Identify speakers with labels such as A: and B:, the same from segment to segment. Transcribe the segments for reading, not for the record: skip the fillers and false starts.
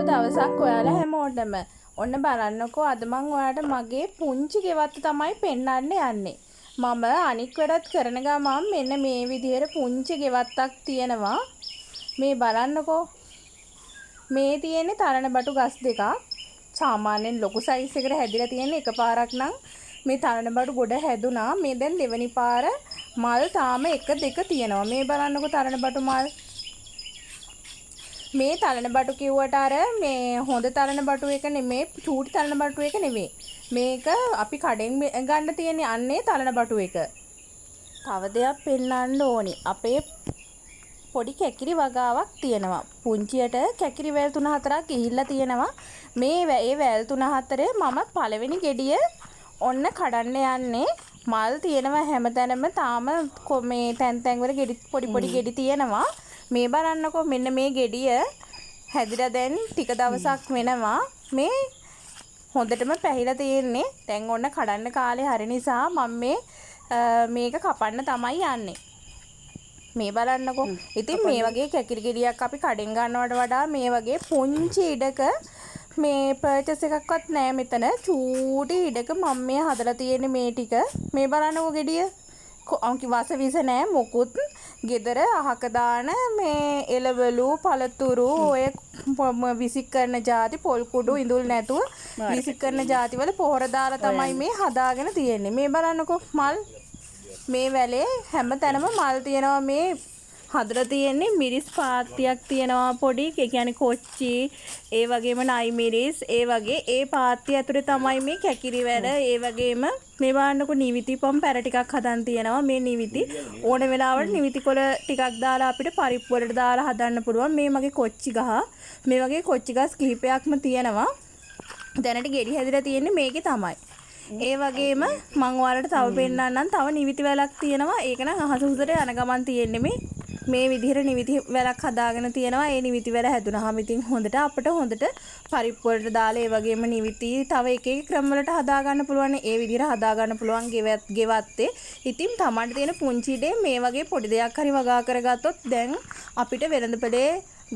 A: දවසක් ඔයාලා හැමෝටම. ඔන්න බලන්නකෝ අද මං ඔයාලට මගේ පුංචි ගෙවත්ත තමයි පෙන්වන්න යන්නේ. මම අනික් වැඩත් කරන ගමන් මෙන්න මේ විදිහට පුංචි ගෙවත්තක් තියෙනවා. මේ බලන්නකෝ. මේ තියෙන්නේ තරණබටු ගස් දෙකක්. සාමාන්‍යයෙන් ලොකු සයිස් එකකට හැදිලා තියෙන්නේ එකපාරක් නම් මේ තරණබටු ගොඩ හැදුනා. මේ දැන් දෙවෙනි පාර මල් තාම 1 2 තියෙනවා. මේ බලන්නකෝ තරණබටු මල්. මේ තරණබටු කිව්වට අර මේ හොඳ තරණබටු එක නෙමෙයි, චූටි තරණබටු එක නෙමෙයි. මේක අපි කඩෙන් ගන්න තියෙන්නේ අන්නේ තරණබටු එක. තව දෙයක් පෙන්වන්න ඕනි. අපේ පොඩි කැකිරි වගාවක් තියෙනවා. පුංචියට කැකිරි වැල් 3-4ක් ගිහිල්ලා තියෙනවා. මේ වැල් 3-4 මම පළවෙනි ගෙඩිය ඔන්න කඩන්න යන්නේ. මල් තියෙනවා හැමතැනම. තාම මේ තැන් වල ගෙඩි පොඩි ගෙඩි තියෙනවා. මේ බලන්නකෝ මෙන්න මේ ගෙඩිය හැදිලා දැන් ටික දවසක් වෙනවා. මේ හොඳටම පැහිලා තියෙන්නේ. දැන් ඔන්න කඩන්න කාලේ හරි නිසා මම මේක කපන්න තමයි යන්නේ. මේ බලන්නකෝ. ඉතින් මේ වගේ කැකිරි ගෙඩියක් අපි කඩෙන් ගන්නවට වඩා මේ වගේ පුංචි ඉඩක මේ පර්චස් එකක්වත් නෑ මෙතන. චූටි ඉඩක මම මේ හදලා තියෙන්නේ මේ ටික. මේ බලන්නකෝ ගෙඩිය. අංකි වාසවිස නෑ මොකුත්. ගෙදර අහක දාන මේ එළවලු පළතුරු ඔය විසික් කරන ಜಾති පොල් කුඩු ඉඳුල් නැතුව විසික් කරන ಜಾති වල පොහොර දාලා තමයි මේ හදාගෙන තියෙන්නේ. මේ බලන්නකෝ මල්. මේ වැලේ හැම තැනම මල් තියෙනවා. මේ හදලා තියෙන්නේ මිරිස් පාත්තියක් තියෙනවා පොඩි. ඒ කියන්නේ කොච්චි, ඒ වගේම නයි මිරිස්, ඒ වගේ ඒ පාත්තිය ඇතුලේ තමයි මේ කැකිරි වැල. ඒ වගේම මේ බලන්නකෝ නිවිති පොම් පැර ටිකක් හදන් තියෙනවා. මේ නිවිති ඕන වෙලාවට නිවිති කොළ ටිකක් දාලා අපිට පරිප්පු වලට දාලා හදන්න පුළුවන්. මේ මගේ කොච්චි ගහ. මේ වගේ කොච්චි ගස් කිහිපයක්ම තියෙනවා. දැනට ගෙඩි හැදිලා තියෙන්නේ මේකේ තමයි. ඒ වගේම මම ඔයාලට තව පෙන්නන්නම්. තව නිවිති වැලක් තියෙනවා. ඒක නම් අහස උසට යන ගමන් තියෙන්නේ මේ විදිහට නිවිති වැලක් හදාගෙන තියෙනවා. ඒ නිවිති වැල හැදුනහම ඉතින් හොඳට අපිට හොඳට පරිප්පු වලට දාලා ඒ වගේම නිවිති තව එක ක්‍රම වලට හදා ගන්න පුළුවන්. ඒ විදිහට හදා ගන්න පුළුවන් ගෙවත්තේ. ඉතින් තමන්ට තියෙන පුංචි දේ මේ වගේ පොඩි දෙයක් හරි වගා කරගත්තොත් දැන් අපිට වෙළඳපොලේ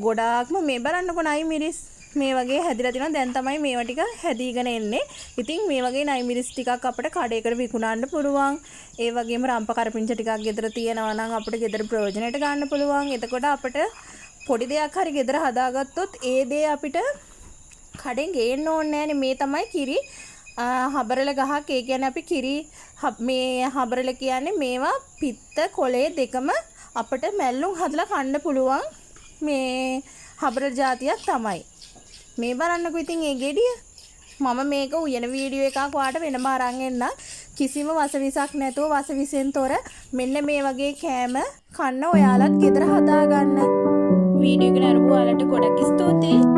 A: ගොඩාක්ම මේ බලන්නකො නයි මිරිස් මේ වගේ හැදිලා තියෙනවා. දැන් තමයි මේවා ටික හැදීගෙන එන්නේ. ඉතින් මේ වගේ නයි මිරිස් ටිකක් අපිට කඩේකට විකුණන්න පුළුවන්. ඒ වගේම රම්ප කරපිංච ටිකක් ගෙදර තියෙනවා නම් අපිට ගෙදර ප්‍රයෝජනෙට ගන්න පුළුවන්. එතකොට අපිට පොඩි දෙයක් හරි ගෙදර හදාගත්තොත් ඒ දේ අපිට කඩෙන් ගේන්න ඕනේ නෑනේ. මේ තමයි කිරි හබරල ගහක්. ඒ කියන්නේ අපි කිරි මේ හබරල කියන්නේ මේවා පිත්ත කොලේ දෙකම අපිට මැල්ලුම් හදලා කන්න පුළුවන් මේ හබරල జాතියක් තමයි. මේ බලන්නකෝ ඉතින් ඒ ගෙඩිය. මම මේක උයන වීඩියෝ එකක් ඔයාලට වෙනම අරන් එන්න. කිසිම වසවිසක් නැතුව වසවිසෙන් තොර මෙන්න මේ වගේ කෑම කන්න ඔයාලත් ගෙදර හදාගන්න. වීඩියෝ එක නරඹුවා ඔයාලට ගොඩක් ස්තුතියි.